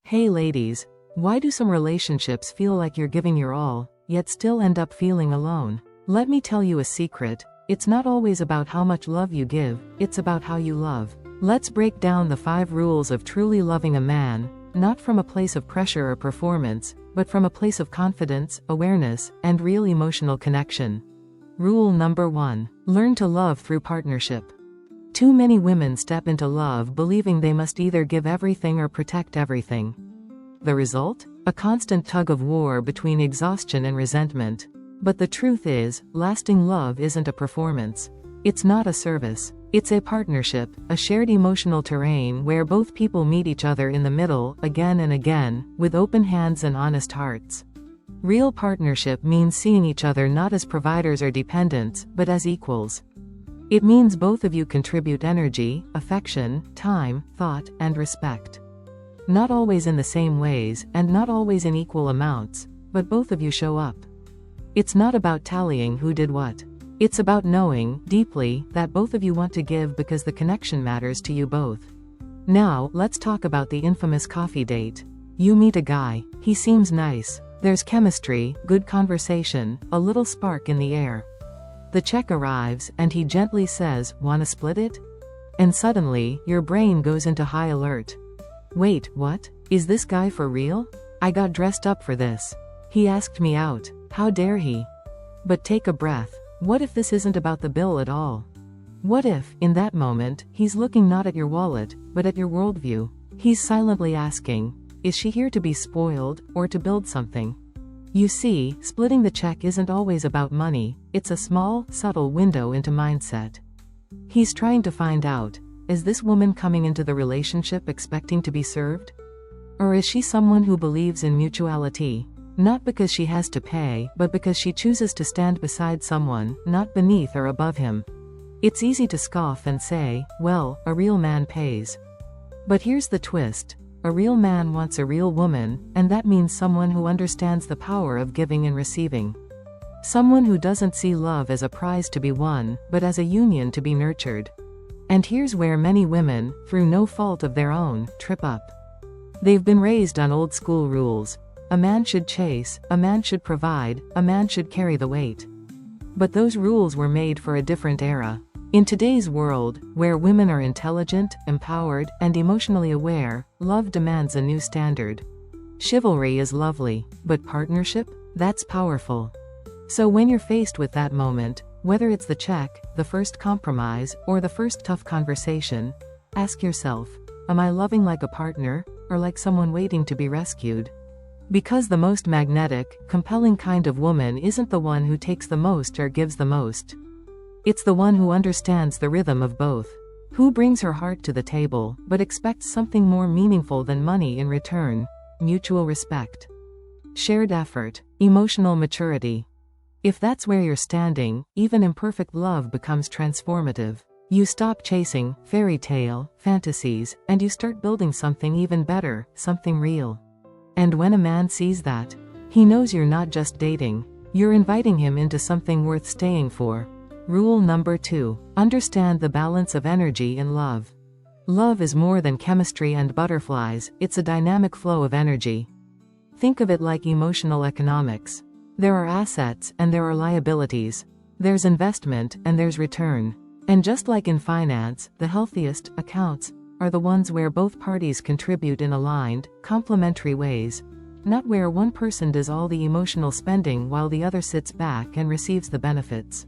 Hey ladies, why do some relationships feel like you're giving your all, yet still end up feeling alone? Let me tell you a secret. It's not always about how much love you give, it's about how you love. Let's break down the 5 rules of truly loving a man, not from a place of pressure or performance, but from a place of confidence, awareness, and real emotional connection. Rule number 1. Learn to love through partnership. Too many women step into love believing they must either give everything or protect everything. The result? A constant tug of war between exhaustion and resentment. But the truth is, lasting love isn't a performance. It's not a service. It's a partnership, a shared emotional terrain where both people meet each other in the middle, again and again, with open hands and honest hearts. Real partnership means seeing each other not as providers or dependents, but as equals. It means both of you contribute energy, affection, time, thought, and respect. Not always in the same ways, and not always in equal amounts, but both of you show up. It's not about tallying who did what. It's about knowing, deeply, that both of you want to give because the connection matters to you both. Now, let's talk about the infamous coffee date. You meet a guy. He seems nice. There's chemistry, good conversation, a little spark in the air. The check arrives, and he gently says, "Wanna split it?" And suddenly, your brain goes into high alert. Wait, what? Is this guy for real? I got dressed up for this. He asked me out. How dare he? But take a breath. What if this isn't about the bill at all? What if, in that moment, he's looking not at your wallet, but at your worldview? He's silently asking, is she here to be spoiled, or to build something? You see, splitting the check isn't always about money, it's a small, subtle window into mindset. He's trying to find out, is this woman coming into the relationship expecting to be served? Or is she someone who believes in mutuality? Not because she has to pay, but because she chooses to stand beside someone, not beneath or above him. It's easy to scoff and say, well, a real man pays. But here's the twist. A real man wants a real woman, and that means someone who understands the power of giving and receiving. Someone who doesn't see love as a prize to be won, but as a union to be nurtured. And here's where many women, through no fault of their own, trip up. They've been raised on old school rules. A man should chase, a man should provide, a man should carry the weight. But those rules were made for a different era. In today's world, where women are intelligent, empowered, and emotionally aware, love demands a new standard. Chivalry is lovely, but partnership? That's powerful. So when you're faced with that moment, whether it's the check, the first compromise, or the first tough conversation, ask yourself, am I loving like a partner, or like someone waiting to be rescued? Because the most magnetic, compelling kind of woman isn't the one who takes the most or gives the most. It's the one who understands the rhythm of both. Who brings her heart to the table, but expects something more meaningful than money in return. Mutual respect. Shared effort. Emotional maturity. If that's where you're standing, even imperfect love becomes transformative. You stop chasing fairy tale fantasies, and you start building something even better, something real. And when a man sees that, he knows you're not just dating. You're inviting him into something worth staying for. Rule number 2. Understand the balance of energy in love. Love is more than chemistry and butterflies, it's a dynamic flow of energy. Think of it like emotional economics. There are assets, and there are liabilities. There's investment, and there's return. And just like in finance, the healthiest accounts are the ones where both parties contribute in aligned, complementary ways, not where one person does all the emotional spending while the other sits back and receives the benefits.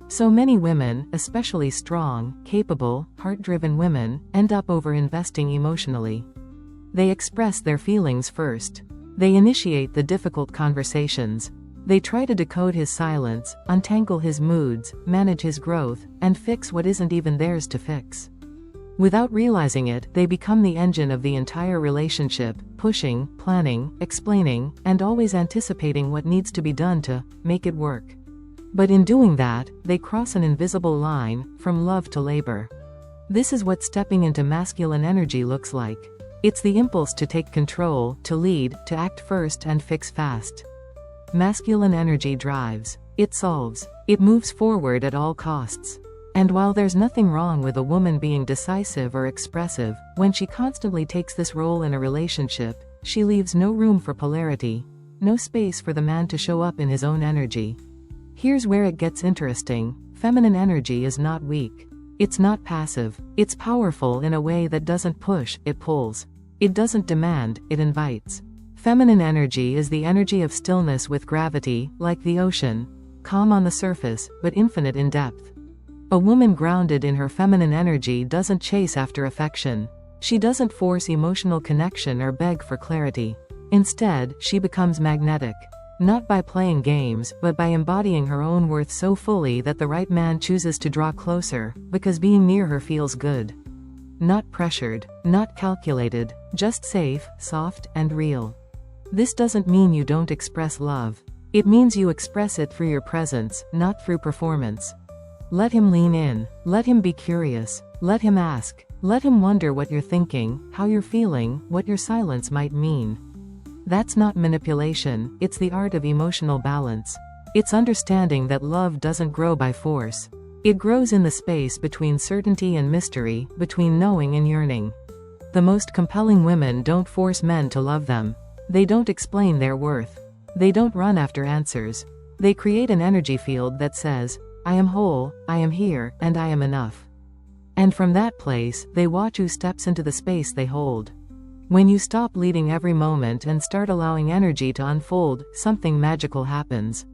So many women, especially strong, capable, heart-driven women, end up over-investing emotionally. They express their feelings first. They initiate the difficult conversations. They try to decode his silence, untangle his moods, manage his growth, and fix what isn't even theirs to fix. Without realizing it, they become the engine of the entire relationship, pushing, planning, explaining, and always anticipating what needs to be done to make it work. But in doing that, they cross an invisible line, from love to labor. This is what stepping into masculine energy looks like. It's the impulse to take control, to lead, to act first and fix fast. Masculine energy drives. It solves. It moves forward at all costs. And while there's nothing wrong with a woman being decisive or expressive, when she constantly takes this role in a relationship, she leaves no room for polarity, no space for the man to show up in his own energy. Here's where it gets interesting. Feminine energy is not weak. It's not passive. It's powerful in a way that doesn't push, it pulls. It doesn't demand, it invites. Feminine energy is the energy of stillness with gravity, like the ocean, calm on the surface, but infinite in depth. A woman grounded in her feminine energy doesn't chase after affection. She doesn't force emotional connection or beg for clarity. Instead, she becomes magnetic. Not by playing games, but by embodying her own worth so fully that the right man chooses to draw closer, because being near her feels good. Not pressured, not calculated, just safe, soft, and real. This doesn't mean you don't express love. It means you express it through your presence, not through performance. Let him lean in. Let him be curious. Let him ask. Let him wonder what you're thinking, how you're feeling, what your silence might mean. That's not manipulation, it's the art of emotional balance. It's understanding that love doesn't grow by force. It grows in the space between certainty and mystery, between knowing and yearning. The most compelling women don't force men to love them. They don't explain their worth. They don't run after answers. They create an energy field that says, I am whole, I am here, and I am enough. And from that place, they watch who steps into the space they hold. When you stop leading every moment and start allowing energy to unfold, something magical happens.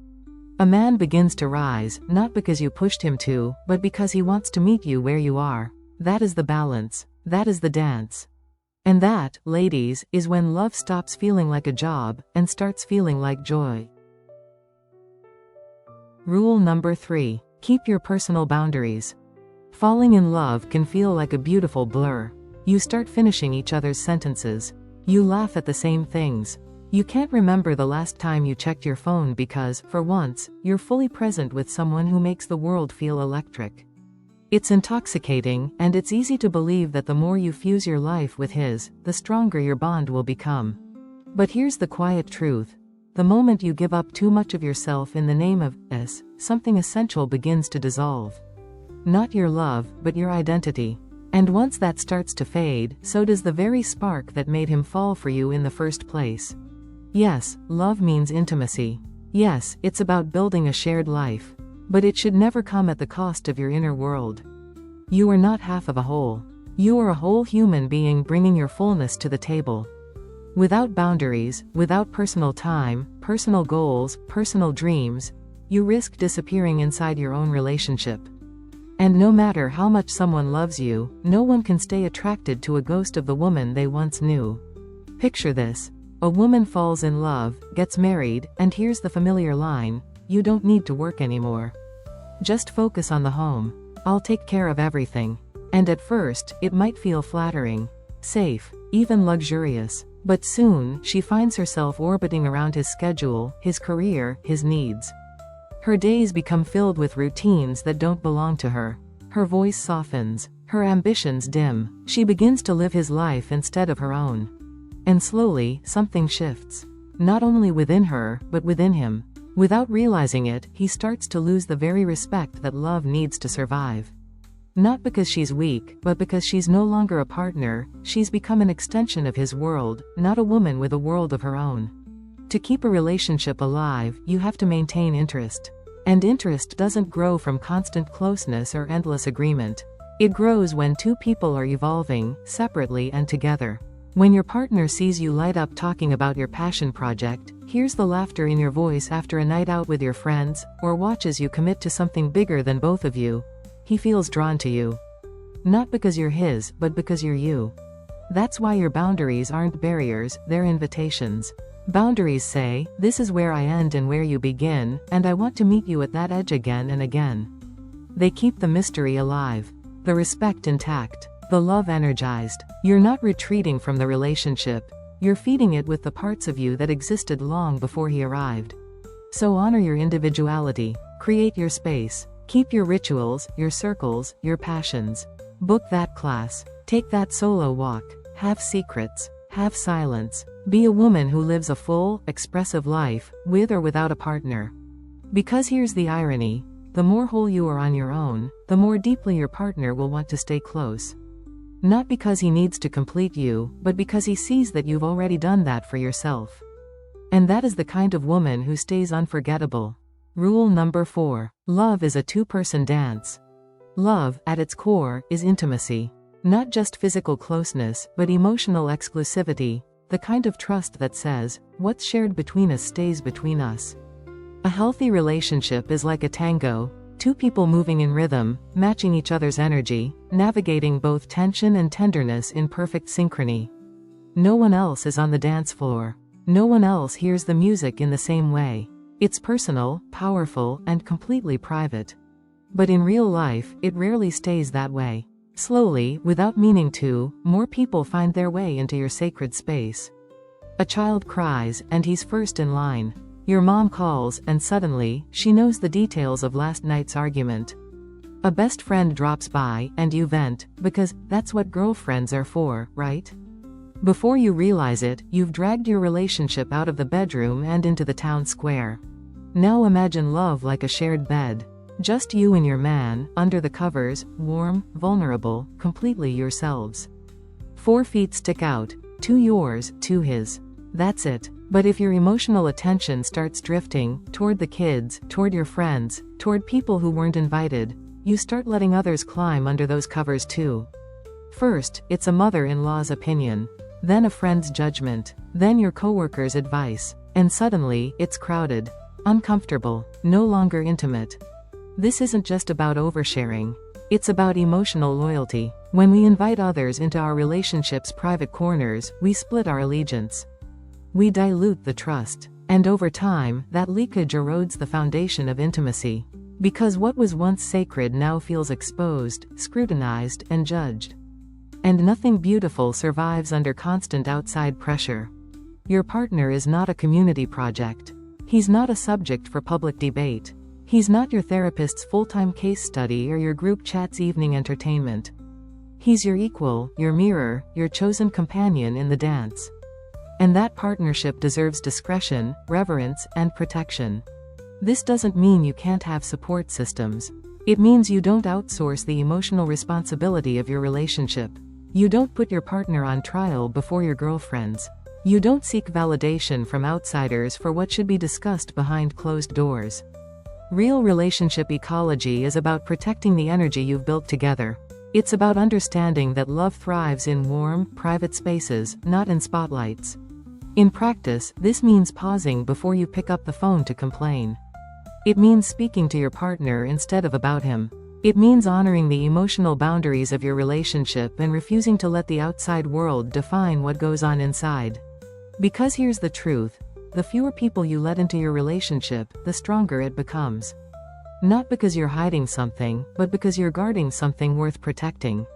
A man begins to rise, not because you pushed him to, but because he wants to meet you where you are. That is the balance. That is the dance. And that, ladies, is when love stops feeling like a job, and starts feeling like joy. Rule number 3. Keep your personal boundaries. Falling in love can feel like a beautiful blur. You start finishing each other's sentences. You laugh at the same things. You can't remember the last time you checked your phone because, for once, you're fully present with someone who makes the world feel electric. It's intoxicating, and it's easy to believe that the more you fuse your life with his, the stronger your bond will become. But here's the quiet truth. The moment you give up too much of yourself in the name of this, something essential begins to dissolve. Not your love, but your identity. And once that starts to fade, so does the very spark that made him fall for you in the first place. Yes, love means intimacy. Yes, it's about building a shared life. But it should never come at the cost of your inner world. You are not half of a whole. You are a whole human being bringing your fullness to the table. Without boundaries, without personal time, personal goals, personal dreams, you risk disappearing inside your own relationship. And no matter how much someone loves you, no one can stay attracted to a ghost of the woman they once knew. Picture this. A woman falls in love, gets married, and hears the familiar line, "You don't need to work anymore. Just focus on the home. I'll take care of everything." And at first, it might feel flattering, safe, even luxurious. But soon, she finds herself orbiting around his schedule, his career, his needs. Her days become filled with routines that don't belong to her. Her voice softens. Her ambitions dim. She begins to live his life instead of her own. And slowly, something shifts. Not only within her, but within him. Without realizing it, he starts to lose the very respect that love needs to survive. Not because she's weak, but because she's no longer a partner. She's become an extension of his world, not a woman with a world of her own. To keep a relationship alive, you have to maintain interest. And interest doesn't grow from constant closeness or endless agreement. It grows when two people are evolving, separately and together. When your partner sees you light up talking about your passion project, hears the laughter in your voice after a night out with your friends, or watches you commit to something bigger than both of you, he feels drawn to you. Not because you're his, but because you're you. That's why your boundaries aren't barriers, they're invitations. Boundaries say, this is where I end and where you begin, and I want to meet you at that edge again and again. They keep the mystery alive, the respect intact, the love energized. You're not retreating from the relationship, you're feeding it with the parts of you that existed long before he arrived. So honor your individuality, create your space, keep your rituals, your circles, your passions. Book that class, take that solo walk, have secrets, have silence. Be a woman who lives a full, expressive life, with or without a partner. Because here's the irony, the more whole you are on your own, the more deeply your partner will want to stay close. Not because he needs to complete you, but because he sees that you've already done that for yourself. And that is the kind of woman who stays unforgettable. Rule number 4. Love is a two-person dance. Love, at its core, is intimacy. Not just physical closeness, but emotional exclusivity, the kind of trust that says, what's shared between us stays between us. A healthy relationship is like a tango, two people moving in rhythm, matching each other's energy, navigating both tension and tenderness in perfect synchrony. No one else is on the dance floor. No one else hears the music in the same way. It's personal, powerful, and completely private. But in real life, it rarely stays that way. Slowly, without meaning to, more people find their way into your sacred space. A child cries, and he's first in line. Your mom calls, and suddenly, she knows the details of last night's argument. A best friend drops by, and you vent, because that's what girlfriends are for, right? Before you realize it, you've dragged your relationship out of the bedroom and into the town square. Now imagine love like a shared bed. Just you and your man, under the covers, warm, vulnerable, completely yourselves. 4 feet stick out, 2 yours, 2 his. That's it. But if your emotional attention starts drifting, toward the kids, toward your friends, toward people who weren't invited, you start letting others climb under those covers too. First, it's a mother-in-law's opinion. Then a friend's judgment. Then your coworker's advice. And suddenly, it's crowded. Uncomfortable. No longer intimate. This isn't just about oversharing. It's about emotional loyalty. When we invite others into our relationship's private corners, we split our allegiance. We dilute the trust. And over time, that leakage erodes the foundation of intimacy. Because what was once sacred now feels exposed, scrutinized, and judged. And nothing beautiful survives under constant outside pressure. Your partner is not a community project. He's not a subject for public debate. He's not your therapist's full-time case study or your group chat's evening entertainment. He's your equal, your mirror, your chosen companion in the dance. And that partnership deserves discretion, reverence, and protection. This doesn't mean you can't have support systems. It means you don't outsource the emotional responsibility of your relationship. You don't put your partner on trial before your girlfriends. You don't seek validation from outsiders for what should be discussed behind closed doors. Real relationship ecology is about protecting the energy you've built together. It's about understanding that love thrives in warm, private spaces, not in spotlights. In practice, this means pausing before you pick up the phone to complain. It means speaking to your partner instead of about him. It means honoring the emotional boundaries of your relationship and refusing to let the outside world define what goes on inside. Because here's the truth. The fewer people you let into your relationship, the stronger it becomes. Not because you're hiding something, but because you're guarding something worth protecting.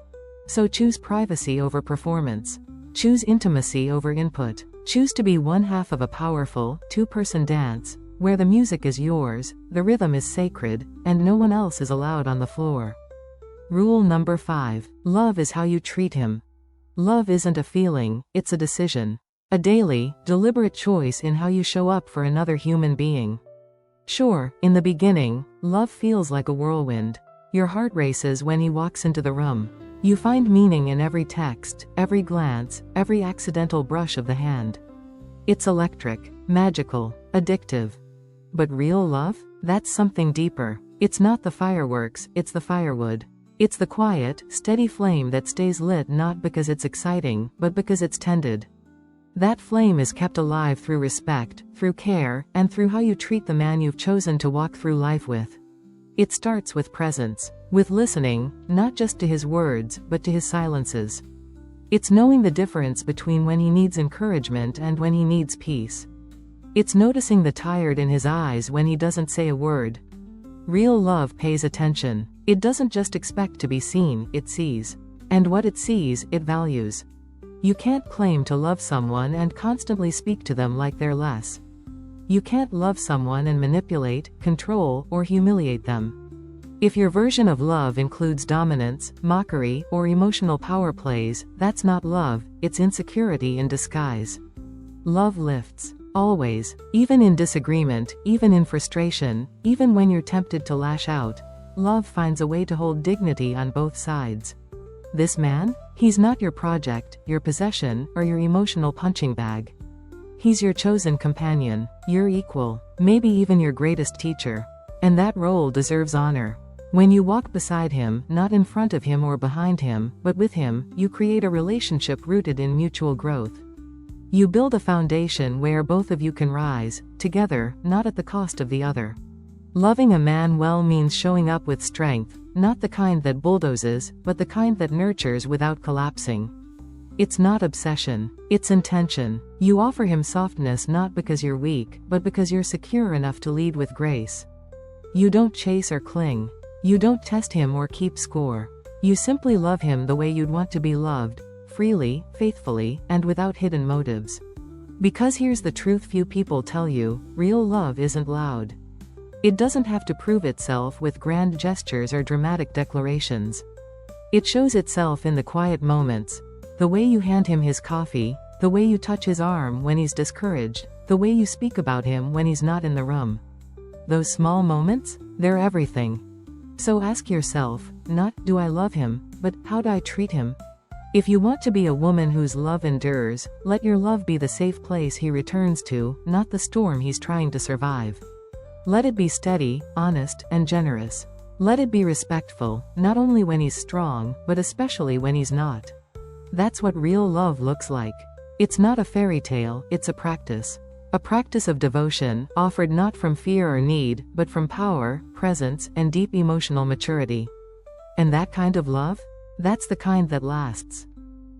So choose privacy over performance. Choose intimacy over input. Choose to be one half of a powerful, two-person dance, where the music is yours, the rhythm is sacred, and no one else is allowed on the floor. Rule number 5. Love is how you treat him. Love isn't a feeling, it's a decision. A daily, deliberate choice in how you show up for another human being. Sure, in the beginning, love feels like a whirlwind. Your heart races when he walks into the room. You find meaning in every text, every glance, every accidental brush of the hand. It's electric, magical, addictive. But real love? That's something deeper. It's not the fireworks, it's the firewood. It's the quiet, steady flame that stays lit not because it's exciting, but because it's tended. That flame is kept alive through respect, through care, and through how you treat the man you've chosen to walk through life with. It starts with presence, with listening, not just to his words, but to his silences. It's knowing the difference between when he needs encouragement and when he needs peace. It's noticing the tired in his eyes when he doesn't say a word. Real love pays attention. It doesn't just expect to be seen, it sees. And what it sees, it values. You can't claim to love someone and constantly speak to them like they're less. You can't love someone and manipulate, control, or humiliate them. If your version of love includes dominance, mockery, or emotional power plays, that's not love, it's insecurity in disguise. Love lifts. Always. Even in disagreement, even in frustration, even when you're tempted to lash out, love finds a way to hold dignity on both sides. This man? He's not your project, your possession, or your emotional punching bag. He's your chosen companion, your equal, maybe even your greatest teacher. And that role deserves honor. When you walk beside him, not in front of him or behind him, but with him, you create a relationship rooted in mutual growth. You build a foundation where both of you can rise, together, not at the cost of the other. Loving a man well means showing up with strength, not the kind that bulldozes, but the kind that nurtures without collapsing. It's not obsession, it's intention. You offer him softness not because you're weak, but because you're secure enough to lead with grace. You don't chase or cling. You don't test him or keep score. You simply love him the way you'd want to be loved, freely, faithfully, and without hidden motives. Because here's the truth few people tell you, real love isn't loud. It doesn't have to prove itself with grand gestures or dramatic declarations. It shows itself in the quiet moments. The way you hand him his coffee, the way you touch his arm when he's discouraged, the way you speak about him when he's not in the room. Those small moments? They're everything. So ask yourself, not, do I love him, but, how do I treat him? If you want to be a woman whose love endures, let your love be the safe place he returns to, not the storm he's trying to survive. Let it be steady, honest, and generous. Let it be respectful, not only when he's strong, but especially when he's not. That's what real love looks like. It's not a fairy tale, it's a practice. A practice of devotion, offered not from fear or need, but from power, presence, and deep emotional maturity. And that kind of love? That's the kind that lasts.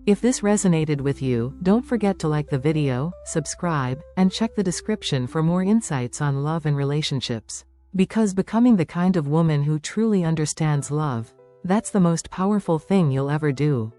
If this resonated with you, don't forget to like the video, subscribe, and check the description for more insights on love and relationships. Because becoming the kind of woman who truly understands love, that's the most powerful thing you'll ever do.